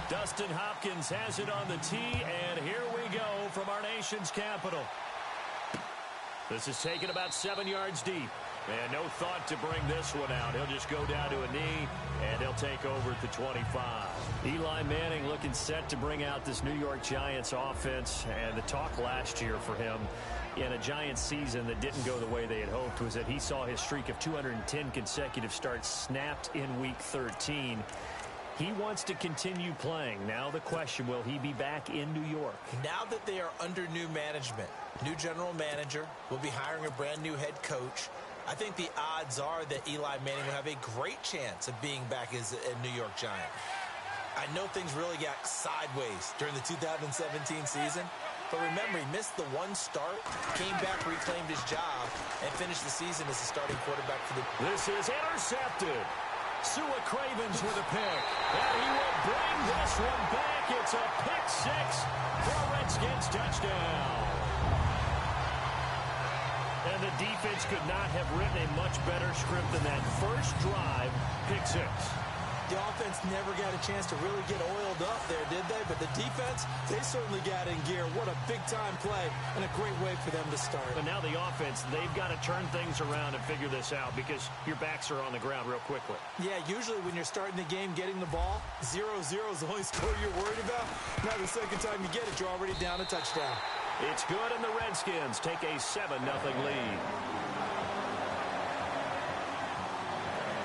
Dustin Hopkins has it on the tee, and here we go from our nation's capital. This is taken about 7 yards deep. And no thought to bring this one out. He'll just go down to a knee, and he'll take over at the 25. Eli Manning looking set to bring out this New York Giants offense. And the talk last year for him in a Giants season that didn't go the way they had hoped was that he saw his streak of 210 consecutive starts snapped in Week 13. He wants to continue playing. Now the question, will he be back in New York? Now that they are under new management, new general manager, will be hiring a brand new head coach, I think the odds are that Eli Manning will have a great chance of being back as a New York Giant. I know things really got sideways during the 2017 season, but remember, he missed the one start, came back, reclaimed his job, and finished the season as the starting quarterback for the... This is intercepted. Sua Cravens with a pick. And he will bring this one back. It's a pick six for a Redskins touchdown. And the defense could not have written a much better script than that first drive, pick six. The offense never got a chance to really get oiled up there, did they? But the defense, they certainly got in gear. What a big-time play and a great way for them to start. But now the offense, they've got to turn things around and figure this out because your backs are on the ground real quickly. Yeah, usually when you're starting the game getting the ball, 0-0 is the only score you're worried about. Now the second time you get it, you're already down a touchdown. It's good, and the Redskins take a 7-0 lead.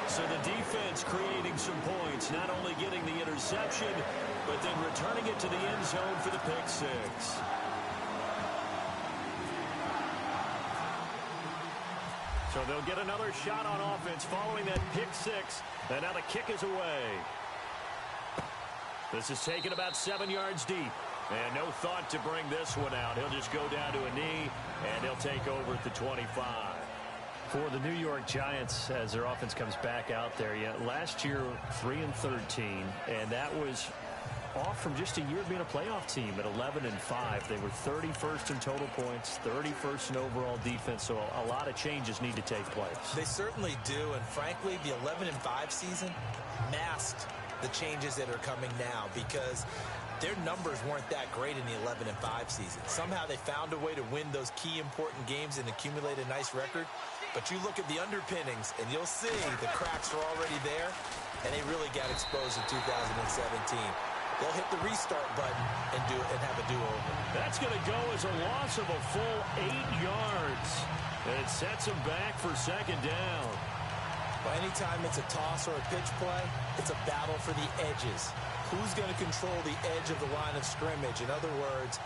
So the defense creating some points, not only getting the interception, but then returning it to the end zone for the pick six. So they'll get another shot on offense following that pick six, and now the kick is away. This is taken about 7 yards deep. And no thought to bring this one out. He'll just go down to a knee, and he'll take over at the 25. For the New York Giants, as their offense comes back out there, last year 3-13, and that was off from just a year of being a playoff team at 11-5. They were 31st in total points, 31st in overall defense, so a lot of changes need to take place. They certainly do, and frankly, the 11-5 season masked the changes that are coming now because their numbers weren't that great in the 11-5 season. Somehow they found a way to win those key important games and accumulate a nice record. But you look at the underpinnings, and you'll see the cracks are already there, and they really got exposed in 2017. They'll hit the restart button and have a do-over. That's going to go as a loss of a full 8 yards. And it sets them back for second down. Well, anytime it's a toss or a pitch play, it's a battle for the edges. Who's going to control the edge of the line of scrimmage? In other words,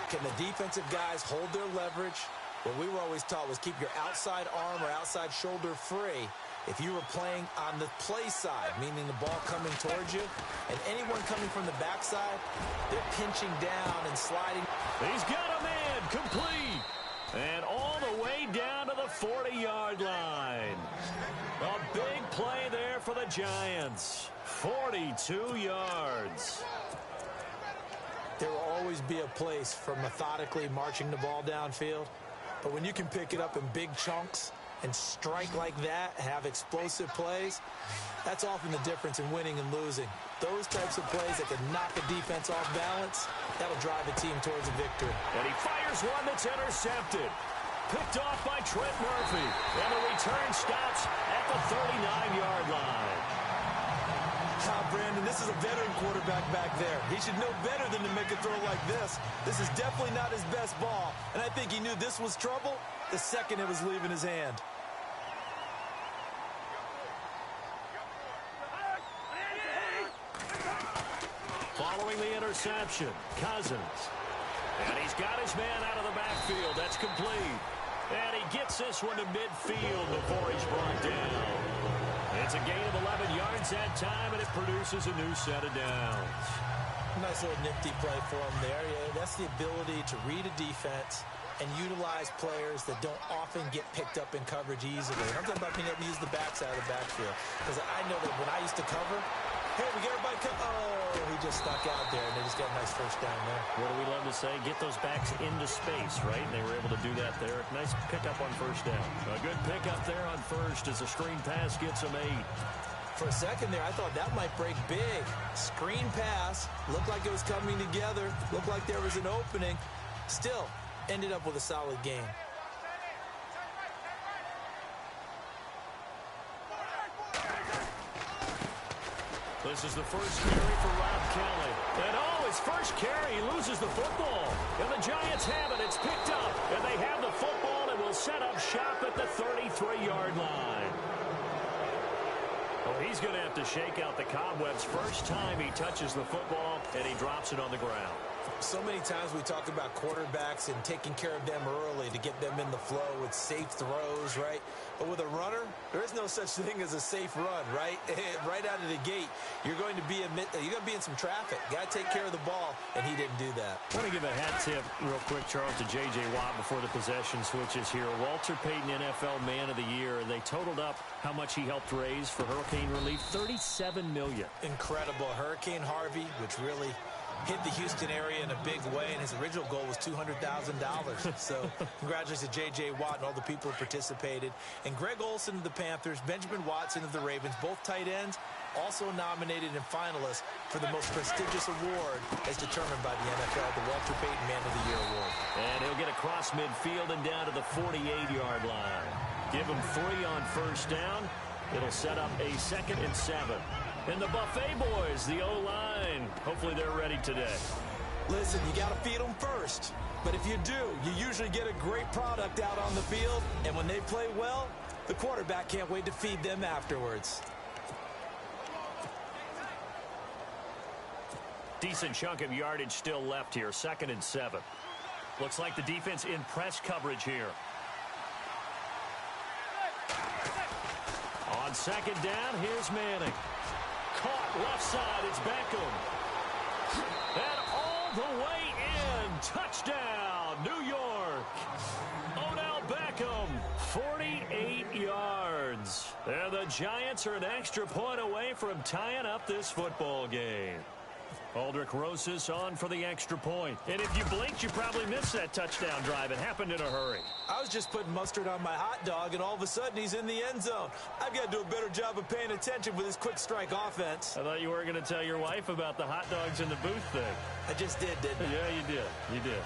can the defensive guys hold their leverage? What we were always taught was keep your outside arm or outside shoulder free if you were playing on the play side, meaning the ball coming towards you, and anyone coming from the backside, they're pinching down and sliding. He's got a man complete. And all the way down to the 40-yard line. A big play there for the Giants. 42 yards. There will always be a place for methodically marching the ball downfield. But when you can pick it up in big chunks and strike like that, have explosive plays, that's often the difference in winning and losing. Those types of plays that can knock a defense off balance, that'll drive a team towards a victory. And he fires one that's intercepted. Picked off by Trent Murphy. And the return stops at the 39-yard line. Brandon, this is a veteran quarterback back there. He should know better than to make a throw like this. This is definitely not his best ball, and I think he knew this was trouble the second it was leaving his hand. Following the interception, Cousins. And he's got his man out of the backfield. That's complete. And he gets this one to midfield before he's brought down. It's a gain of 11 yards that time, and it produces a new set of downs. Nice little nifty play for him there. Yeah, that's the ability to read a defense and utilize players that don't often get picked up in coverage easily. And I'm talking about being able to use the backside of the backfield. Because I know that when I used to cover, hey, we get everybody oh, he just stuck out there, and they just got a nice first down there. What do we love to say? Get those backs into space, right? And they were able to do that there. Nice pickup on first down. A good pickup there on first as the screen pass gets them 8. For a second there, I thought that might break big. Screen pass. Looked like it was coming together. Looked like there was an opening. Still, ended up with a solid game. This is the first carry for Rob Kelly. And his first carry, he loses the football. And the Giants have it. It's picked up. And they have the football and will set up shop at the 33-yard line. Well, he's going to have to shake out the cobwebs first time he touches the football, and he drops it on the ground. So many times we talk about quarterbacks and taking care of them early to get them in the flow with safe throws, right? But with a runner, there is no such thing as a safe run, right? Right out of the gate, you're going to be in some traffic. Got to take care of the ball, and he didn't do that. I want to give a hat tip real quick, Charles, to J.J. Watt before the possession switches here. Walter Payton, NFL Man of the Year, and they totaled up how much he helped raise for hurricane relief, $37 million. Incredible. Hurricane Harvey, which really hit the Houston area in a big way, and his original goal was $200,000. So congratulations to J.J. Watt and all the people who participated. And Greg Olsen of the Panthers, Benjamin Watson of the Ravens, both tight ends, also nominated and finalists for the most prestigious award as determined by the NFL, the Walter Payton Man of the Year Award. And he'll get across midfield and down to the 48-yard line. Give him 3 on first down. It'll set up a 2nd and 7. And the Buffet boys, the O-line, hopefully they're ready today. Listen, you got to feed them first. But if you do, you usually get a great product out on the field. And when they play well, the quarterback can't wait to feed them afterwards. Decent chunk of yardage still left here, 2nd and 7. Looks like the defense in press coverage here. On 2nd down, here's Manning. Caught left side, it's Beckham. And all the way in. Touchdown, New York. Odell Beckham, 48 yards. And the Giants are an extra point away from tying up this football game. Aldrich Rosas on for the extra point. And if you blinked, you probably missed that touchdown drive. It happened in a hurry. I was just putting mustard on my hot dog, and all of a sudden he's in the end zone. I've got to do a better job of paying attention with this quick strike offense. I thought you were going to tell your wife about the hot dogs in the booth thing. I just did, didn't I? Yeah, you did. You did.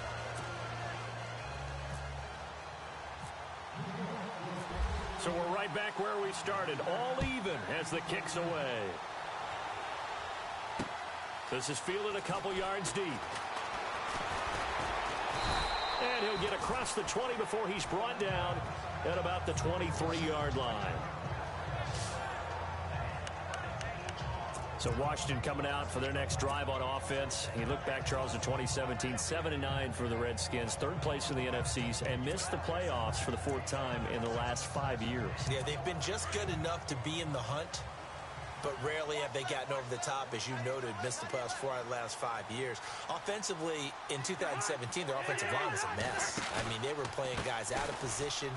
So we're right back where we started. All even as the kick's away. This is fielded a couple yards deep. And he'll get across the 20 before he's brought down at about the 23-yard line. So Washington coming out for their next drive on offense. You look back, Charles, to 2017, 7-9 for the Redskins, 3rd place in the NFCs, and missed the playoffs for the 4th time in the last 5 years. Yeah, they've been just good enough to be in the hunt, but rarely have they gotten over the top, as you noted, missed the playoffs 4 out of the last 5 years. Offensively, in 2017, their offensive line was a mess. I mean, they were playing guys out of position,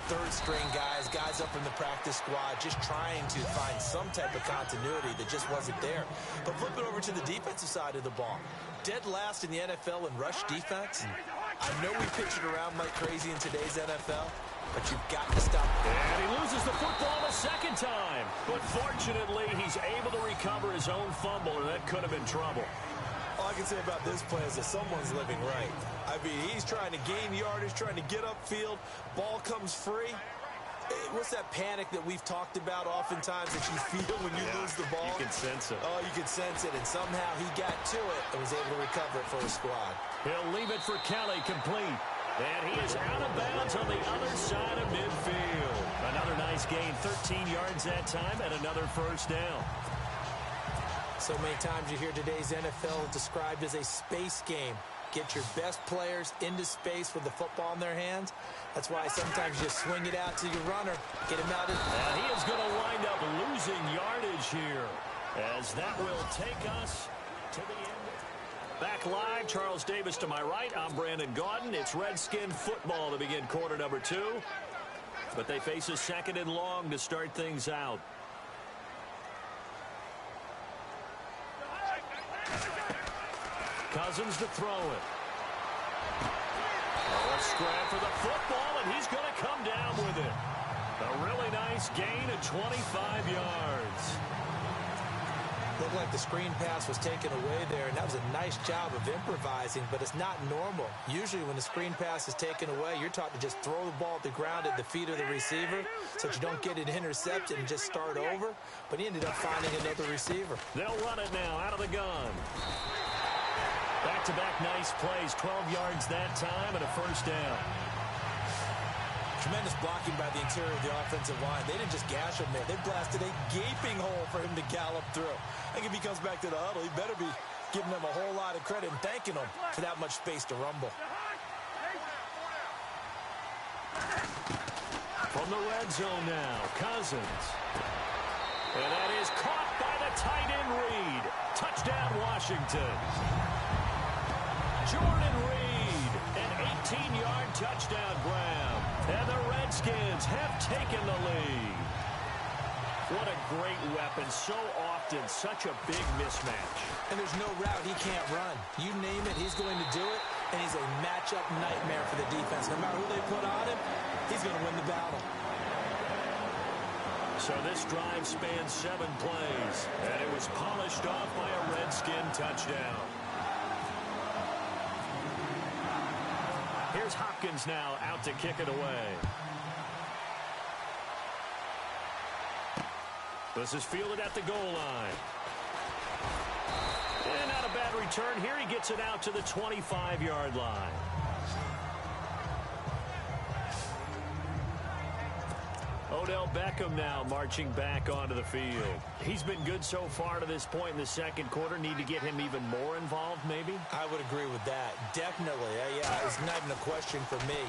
3rd-string guys, guys up in the practice squad, just trying to find some type of continuity that just wasn't there. But flip it over to the defensive side of the ball. Dead last in the NFL in rush defense. I know we pitch it around like crazy in today's NFL, but you've got to stop. And he loses the football a 2nd time. But fortunately, he's able to recover his own fumble, or that could have been trouble. All I can say about this play is that someone's living right. I mean, he's trying to gain yardage, trying to get upfield. Ball comes free. What's that panic that we've talked about oftentimes that you feel when you lose the ball? You can sense it. Oh, you can sense it. And somehow he got to it and was able to recover it for his squad. He'll leave it for Kelly, complete. And he is out of bounds on the other side of midfield. Another nice gain, 13 yards that time, and another first down. So many times you hear today's NFL described as a space game. Get your best players into space with the football in their hands. That's why sometimes you just swing it out to your runner, get him out. And he is going to wind up losing yardage here, as that will take us to the end. Back live, Charles Davis to my right. I'm Brandon Gaudin. It's Redskin football to begin quarter number 2. But they face a 2nd and long to start things out. Cousins to throw it. Oh, a scrap for the football, and he's going to come down with it. A really nice gain of 25 yards. Looked like the screen pass was taken away there, and that was a nice job of improvising, but it's not normal. Usually when the screen pass is taken away, you're taught to just throw the ball at the ground at the feet of the receiver so that you don't get it intercepted and just start over, but he ended up finding another receiver. They'll run it now out of the gun. Back-to-back nice plays, 12 yards that time and a first down. Tremendous blocking by the interior of the offensive line. They didn't just gash him there. They blasted a gaping hole for him to gallop through. I think if he comes back to the huddle, he better be giving them a whole lot of credit and thanking them for that much space to rumble. From the red zone now, Cousins. And that is caught by the tight end Reed. Touchdown, Washington. Jordan Reed, an 18-yard touchdown grab. And the Redskins have taken the lead. What a great weapon. So often, such a big mismatch. And there's no route he can't run. You name it, he's going to do it. And he's a matchup nightmare for the defense. No matter who they put on him, he's going to win the battle. So this drive spans 7 plays. And it was polished off by a Redskin touchdown. Here's Hopkins now out to kick it away. This is fielded at the goal line. And not a bad return here. He gets it out to the 25-yard line. Odell Beckham now marching back onto the field. He's been good so far to this point in the second quarter. Need to get him even more involved, maybe? I would agree with that. Definitely. Yeah, it's not even a question for me.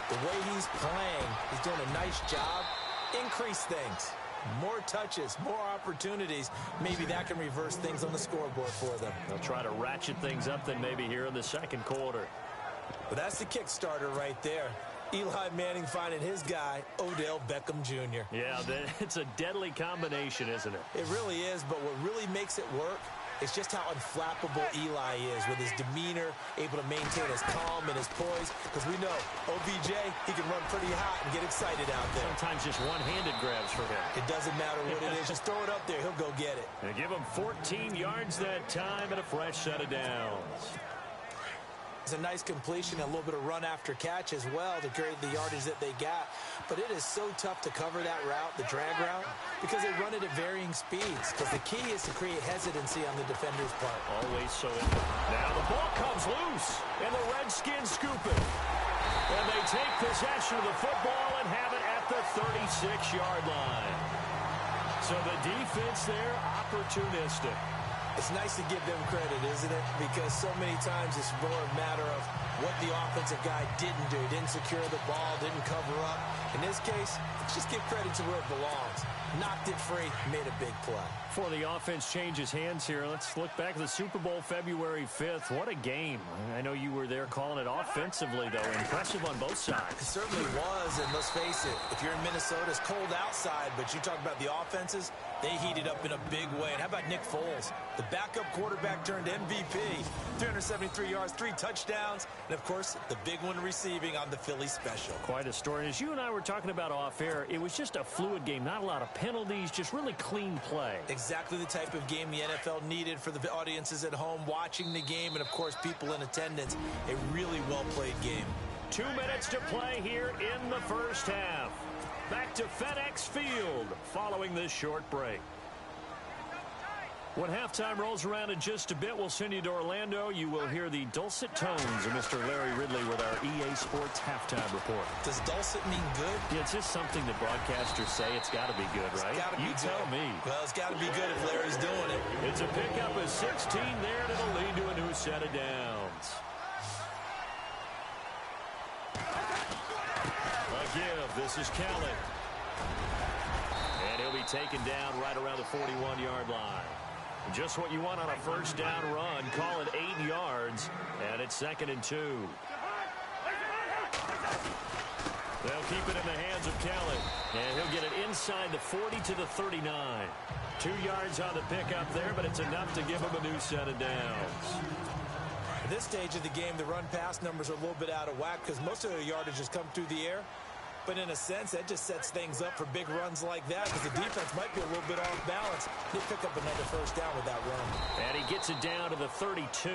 The way he's playing, he's doing a nice job. Increase things. More touches, more opportunities. Maybe that can reverse things on the scoreboard for them. They'll try to ratchet things up then maybe here in the second quarter. But that's the kickstarter right there. Eli Manning finding his guy, Odell Beckham Jr. Yeah, it's a deadly combination, isn't it? It really is, but what really makes it work is just how unflappable Eli is with his demeanor, able to maintain his calm and his poise. Because we know, OBJ, he can run pretty hot and get excited out there. Sometimes just one-handed grabs for him. It doesn't matter what it is. Just throw it up there. He'll go get it. They give him 14 yards that time and a fresh set of downs. It's a nice completion, a little bit of run after catch as well to create the yardage that they got. But it is so tough to cover that route, the drag route, because they run it at varying speeds. Because the key is to create hesitancy on the defender's part. Always so. Now the ball comes loose, and the Redskins scoop it. And they take possession of the football and have it at the 36-yard line. So the defense there, opportunistic. It's nice to give them credit, isn't it? Because so many times it's more a matter of what the offensive guy didn't do. Didn't secure the ball, didn't cover up. In this case, let's just give credit to where it belongs. Knocked it free, made a big play. Before the offense changes hands here, let's look back at the Super Bowl February 5th. What a game. I know you were there calling it offensively, though. Impressive on both sides. It certainly was, and let's face it, if you're in Minnesota, it's cold outside, but you talk about the offenses, they heated up in a big way. And how about Nick Foles? The backup quarterback turned MVP. 373 yards, 3 touchdowns, and, of course, the big one receiving on the Philly special. Quite a story. As you and I were talking about off air, it was just a fluid game. Not a lot of penalties, just really clean play. Exactly the type of game the NFL needed for the audiences at home watching the game and, of course, people in attendance. A really well-played game. 2 minutes to play here in the first half. Back to FedEx Field following this short break. When halftime rolls around in just a bit, we'll send you to Orlando. You will hear the dulcet tones of Mr. Larry Ridley with our EA Sports halftime report. Does dulcet mean good? Yeah, it's just something that broadcasters say. It's got to be good, right? It's gotta be you good. Tell me. Well, it's got to be good if Larry's doing it. It's a pickup of 16 there, and it'll lead to a new set of downs. A give. This is Kelly. And he'll be taken down right around the 41-yard line. Just what you want on a first down run. Call it 8 yards, and it's 2nd and 2. They'll keep it in the hands of Kelly, and he'll get it inside the 40 to the 39. 2 yards on the pickup there, but it's enough to give him a new set of downs. At this stage of the game, the run-pass numbers are a little bit out of whack because most of the yardage has come through the air. But in a sense, that just sets things up for big runs like that because the defense might be a little bit off balance. They pick up another first down with that run. And he gets it down to the 32.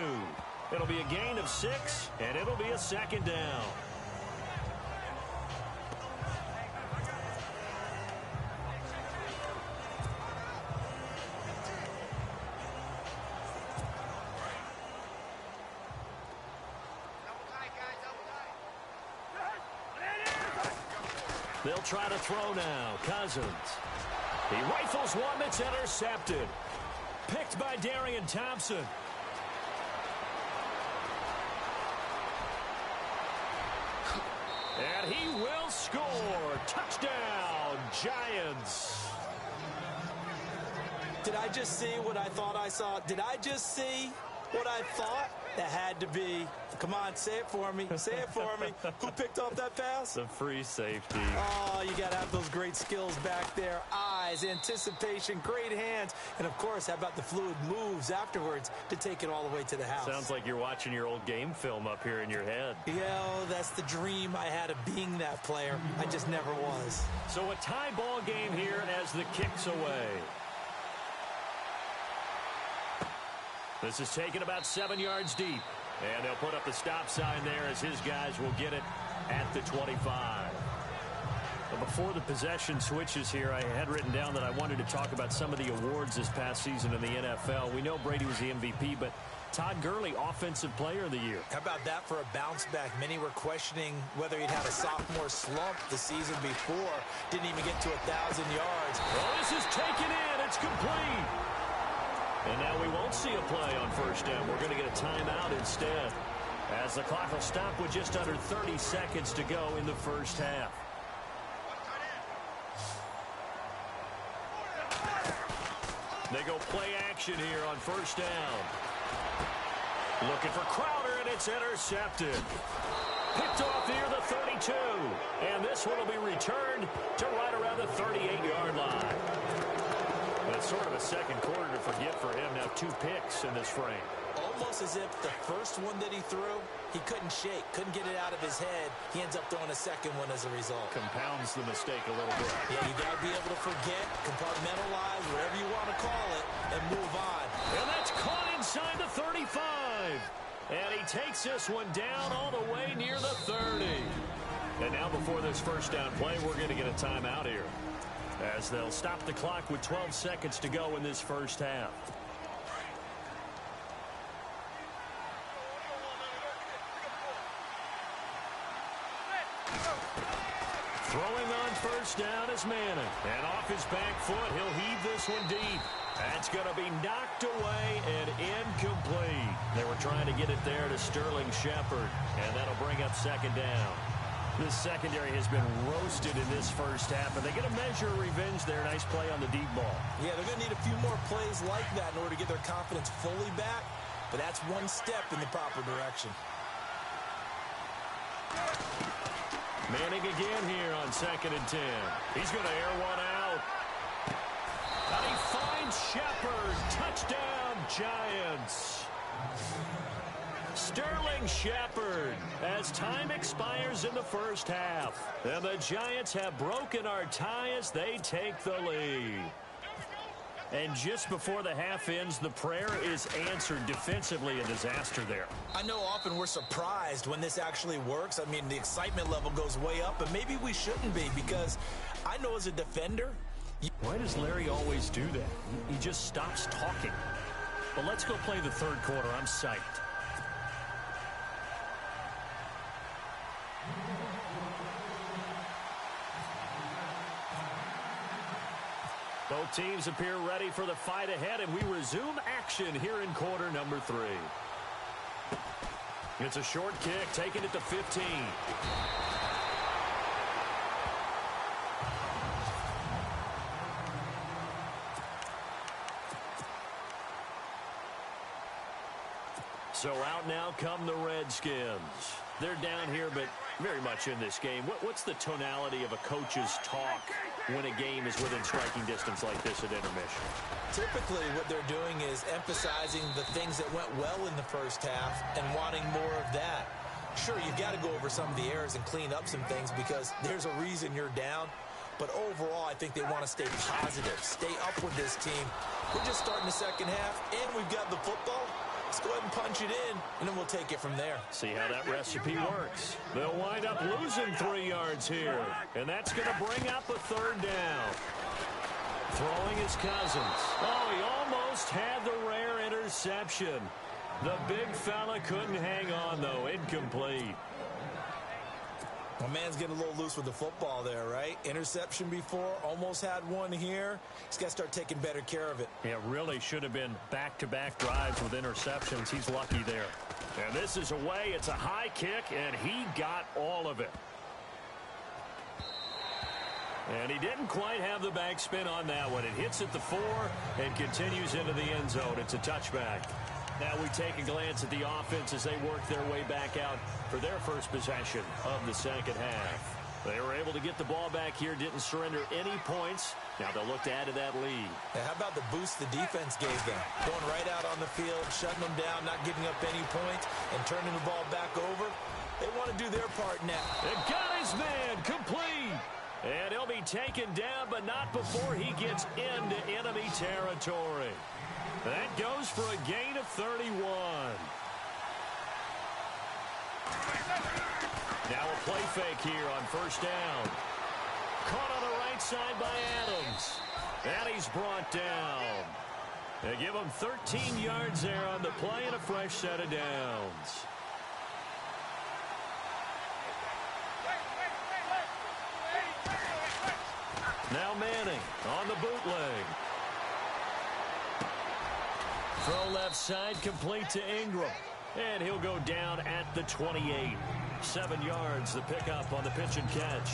It'll be a gain of 6, and it'll be a second down. They'll try to throw now. Cousins. He rifles one that's intercepted. Picked by Darian Thompson. And he will score. Touchdown, Giants. Did I just see what I thought I saw? Did I just see what I thought? That had to be. Come on, say it for me. Say it for me. Who picked off that pass? The free safety. Oh, you got to have those great skills back there. Eyes, anticipation, great hands. And, of course, how about the fluid moves afterwards to take it all the way to the house? Sounds like you're watching your old game film up here in your head. Yeah, that's the dream I had of being that player. I just never was. So a tie ball game here as the kick's away. This is taken about 7 yards deep. And they'll put up the stop sign there as his guys will get it at the 25. But before the possession switches here, I had written down that I wanted to talk about some of the awards this past season in the NFL. We know Brady was the MVP, but Todd Gurley, Offensive Player of the Year. How about that for a bounce back? Many were questioning whether he'd had a sophomore slump the season before. Didn't even get to 1,000 yards. Well, this is taken in. It's complete. And now we won't see a play on first down. We're going to get a timeout instead, as the clock will stop with just under 30 seconds to go in the first half. They go play action here on first down. Looking for Crowder, and it's intercepted. Picked off near the 32. And this one will be returned to right around the 38-yard line. It's sort of a second quarter to forget for him. Now 2 picks in this frame. Almost as if the first one that he threw, he couldn't shake, couldn't get it out of his head. He ends up throwing a second one as a result. Compounds the mistake a little bit. Yeah, you got to be able to forget, compartmentalize, whatever you want to call it, and move on. And that's caught inside the 35. And he takes this one down all the way near the 30. And now before this first down play, we're going to get a timeout here, as they'll stop the clock with 12 seconds to go in this first half. Throwing on first down is Manning. And off his back foot, he'll heave this one deep. That's going to be knocked away and incomplete. They were trying to get it there to Sterling Shepard, and that'll bring up second down. This secondary has been roasted in this first half, and they get a measure of revenge there. Nice play on the deep ball. Yeah, they're going to need a few more plays like that in order to get their confidence fully back, but that's one step in the proper direction. Manning again here on 2nd and 10. He's going to air one out. And he finds Shepard. Touchdown, Giants. Sterling Shepard, as time expires in the first half. And the Giants have broken our tie as they take the lead. And just before the half ends, the prayer is answered. Defensively, a disaster there. I know often we're surprised when this actually works. I mean, the excitement level goes way up, but maybe we shouldn't be, because I know as a defender... Why does Larry always do that? He just stops talking. But let's go play the third quarter. I'm psyched. Both teams appear ready for the fight ahead, and we resume action here in quarter number 3. It's a short kick, taking it to 15. So out now come the Redskins. They're down here, but very much in this game. What's the tonality of a coach's talk when a game is within striking distance like this at intermission? Typically, what they're doing is emphasizing the things that went well in the first half and wanting more of that. Sure, you've got to go over some of the errors and clean up some things because there's a reason you're down. But overall, I think they want to stay positive, stay up with this team. We're just starting the second half, and we've got the football. Let's go ahead and punch it in, and then we'll take it from there. See how that recipe works. They'll wind up losing 3 yards here, and that's going to bring up a third down. Throwing his Cousins. Oh, he almost had the rare interception. The big fella couldn't hang on, though. Incomplete. My man's getting a little loose with the football there, right? Interception before, almost had one here. He's got to start taking better care of it. Yeah, really should have been back-to-back drives with interceptions. He's lucky there. And this is away. It's a high kick, and he got all of it. And he didn't quite have the backspin on that one. It hits at the 4 and continues into the end zone. It's a touchback. Now we take a glance at the offense as they work their way back out for their first possession of the second half. They were able to get the ball back here, didn't surrender any points. Now they'll look to add to that lead. Now, how about the boost the defense gave them? Going right out on the field, shutting them down, not giving up any points, and turning the ball back over. They want to do their part now. It got his man complete. And he'll be taken down, but not before he gets into enemy territory. That goes for a gain of 31. Now a play fake here on first down. Caught on the right side by Adams. And he's brought down. They give him 13 yards there on the play and a fresh set of downs. Now Manning on the bootleg. Throw left side, complete to Ingram. And he'll go down at the 28. 7 yards, the pickup on the pitch and catch.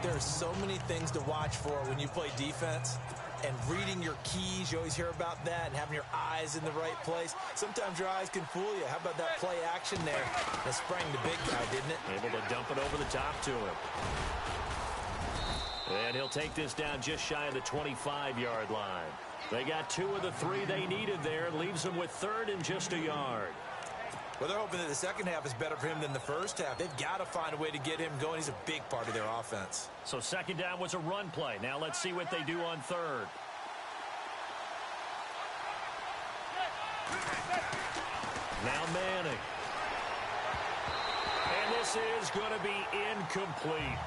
There are so many things to watch for when you play defense. And reading your keys, you always hear about that, and having your eyes in the right place. Sometimes your eyes can fool you. How about that play action there? That sprang the big guy, didn't it? Able to dump it over the top to him. And he'll take this down just shy of the 25-yard line. They got 2 of the 3 they needed there. Leaves them with 3rd and just a yard. Well, they're hoping that the second half is better for him than the first half. They've got to find a way to get him going. He's a big part of their offense. So second down was a run play. Now let's see what they do on 3rd. Now Manning. And this is going to be incomplete.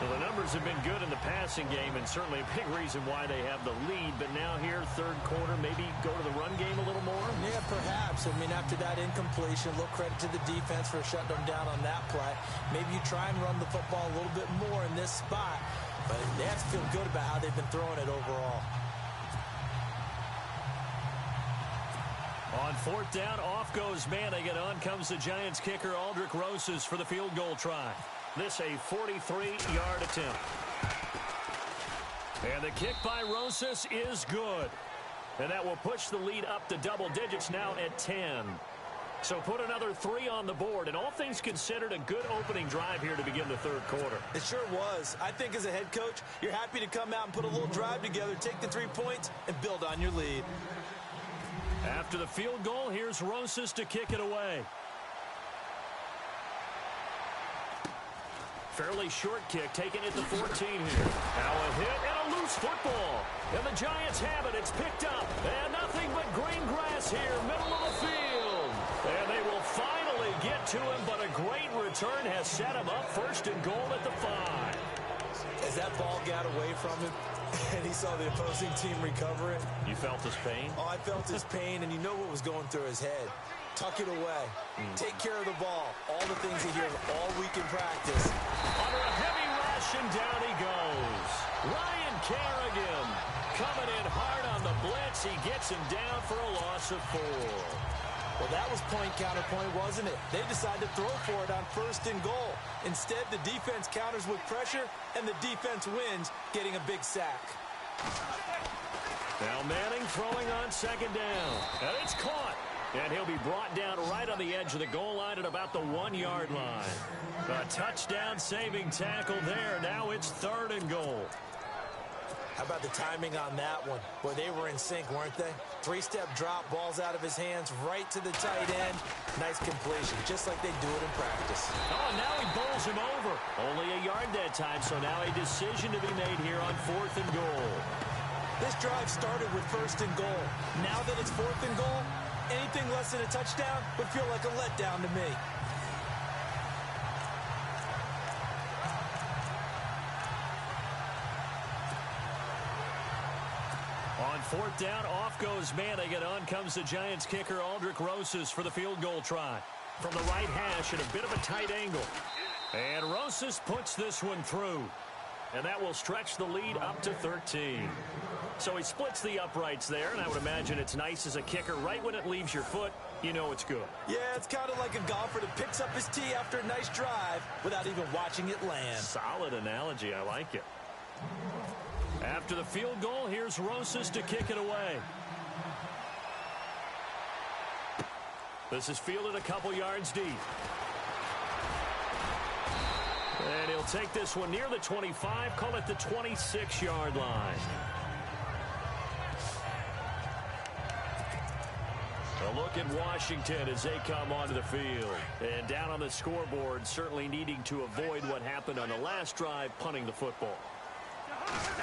Well, the numbers have been good in the passing game, and certainly a big reason why they have the lead. But now here, third quarter, maybe go to the run game a little more? Yeah, perhaps. I mean, after that incompletion, a little credit to the defense for shutting them down on that play. Maybe you try and run the football a little bit more in this spot. But they have to feel good about how they've been throwing it overall. On 4th down, off goes Manning, and on comes the Giants kicker, Aldrick Rosas, for the field goal try. This a 43-yard attempt. And the kick by Rosas is good. And that will push the lead up to double digits now at 10. So put another 3 on the board. And all things considered, a good opening drive here to begin the third quarter. It sure was. I think as a head coach, you're happy to come out and put a little drive together, take the 3 points, and build on your lead. After the field goal, here's Rosas to kick it away. Fairly short kick, taken at the 14 here. Now a hit and a loose football. And the Giants have it. It's picked up. And nothing but green grass here, middle of the field. And they will finally get to him, but a great return has set him up 1st and goal at the 5. As that ball got away from him, and he saw the opposing team recover it. You felt his pain? Oh, I felt his pain, and you know what was going through his head. Tuck it away. Take care of the ball. All the things he hears all week in practice. Under a heavy rush, and down he goes. Ryan Kerrigan coming in hard on the blitz. He gets him down for a loss of 4. Well, that was point counterpoint, wasn't it? They decided to throw for it on 1st and goal. Instead, the defense counters with pressure, and the defense wins, getting a big sack. Now Manning throwing on 2nd down. And it's caught. And he'll be brought down right on the edge of the goal line at about the 1-yard line. A touchdown saving tackle there. Now it's 3rd and goal. How about the timing on that one? Boy, they were in sync, weren't they? Three-step drop, balls out of his hands, right to the tight end. Nice completion, just like they do it in practice. Oh, and now he bowls him over. Only a yard that time, so now a decision to be made here on 4th and goal. This drive started with 1st and goal. Now that it's 4th and goal, anything less than a touchdown would feel like a letdown to me. On 4th down, off goes Manning, and on comes the Giants kicker, Aldrich Rosas, for the field goal try. From the right hash at a bit of a tight angle. And Rosas puts this one through. And that will stretch the lead up to 13. So he splits the uprights there, and I would imagine it's nice as a kicker. Right when it leaves your foot, you know it's good. Yeah, it's kind of like a golfer that picks up his tee after a nice drive without even watching it land. Solid analogy. I like it. After the field goal, here's Rosas to kick it away. This is fielded a couple yards deep. And he'll take this one near the 25, call it the 26-yard line. A look at Washington as they come onto the field. And down on the scoreboard, certainly needing to avoid what happened on the last drive, punting the football.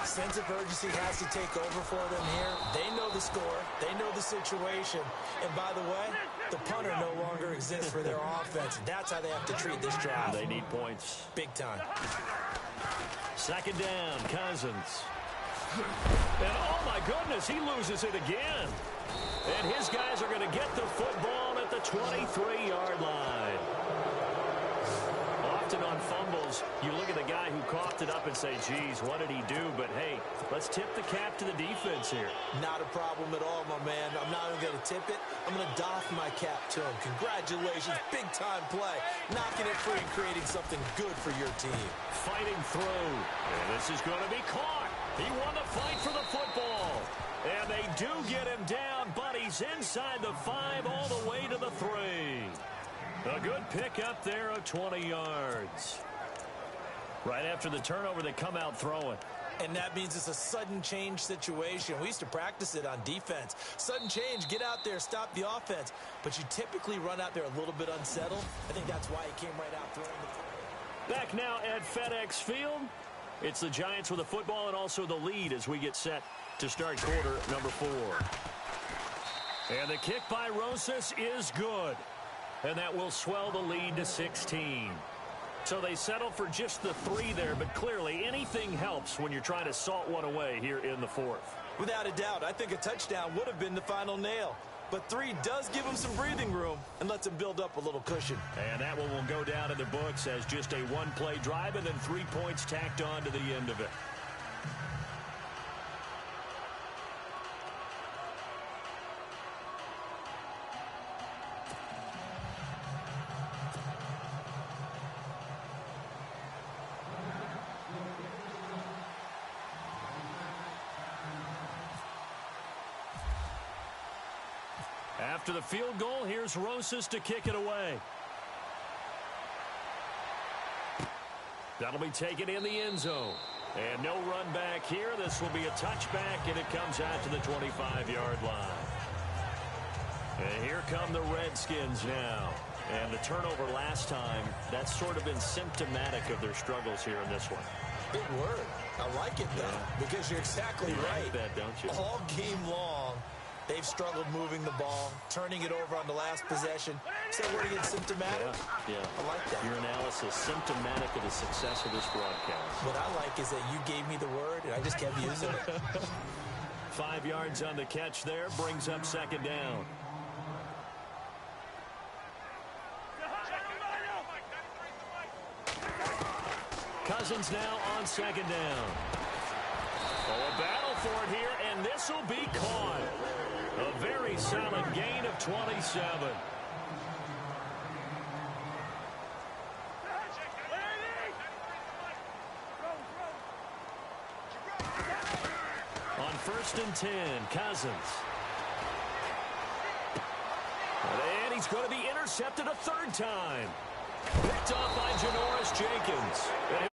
Sense of urgency has to take over for them here. They know the score. They know the situation. And by the way, the punter no longer exists for their offense. That's how they have to treat this drive. They need points. Big time. 2nd down, Cousins. And oh my goodness, he loses it again. And his guys are going to get the football at the 23-yard line. Often on fumbles, you look at the guy who coughed it up and say, geez, what did he do? But, hey, let's tip the cap to the defense here. Not a problem at all, my man. I'm not even going to tip it. I'm going to doff my cap to him. Congratulations. Big-time play. Knocking it free and creating something good for your team. Fighting through. And this is going to be caught. He won the fight for the football. And they do get him down, but he's inside the 5 all the way to the 3. A good pick up there of 20 yards. Right after the turnover, they come out throwing. And that means it's a sudden change situation. We used to practice it on defense. Sudden change, get out there, stop the offense. But you typically run out there a little bit unsettled. I think that's why he came right out throwing the Back now at FedEx Field. It's the Giants with the football and also the lead as we get set to start quarter number 4. And the kick by Rosas is good. And that will swell the lead to 16. So they settle for just the 3 there, but clearly anything helps when you're trying to salt one away here in the 4th. Without a doubt, I think a touchdown would have been the final nail. But 3 does give them some breathing room and lets them build up a little cushion. And that one will go down in the books as just a one-play drive and then 3 points tacked on to the end of it. After the field goal, here's Rosas to kick it away. That'll be taken in the end zone. And no run back here. This will be a touchback, and it comes out to the 25-yard line. And here come the Redskins now. And the turnover last time, that's sort of been symptomatic of their struggles here in this one. Big word. I like it, though, because you're exactly right. Like that, don't you? All game long, they've struggled moving the ball, turning it over on the last possession. Is that word again, symptomatic? Yeah. I like that. Your analysis, symptomatic of the success of this broadcast. What I like is that you gave me the word, and I just kept using it. 5 yards on the catch there, brings up 2nd down. Cousins now on 2nd down. Oh, a battle for it here, and this will be caught. A very solid gain of 27. On 1st and 10, Cousins. And he's going to be intercepted a 3rd time. Picked off by Janoris Jenkins. And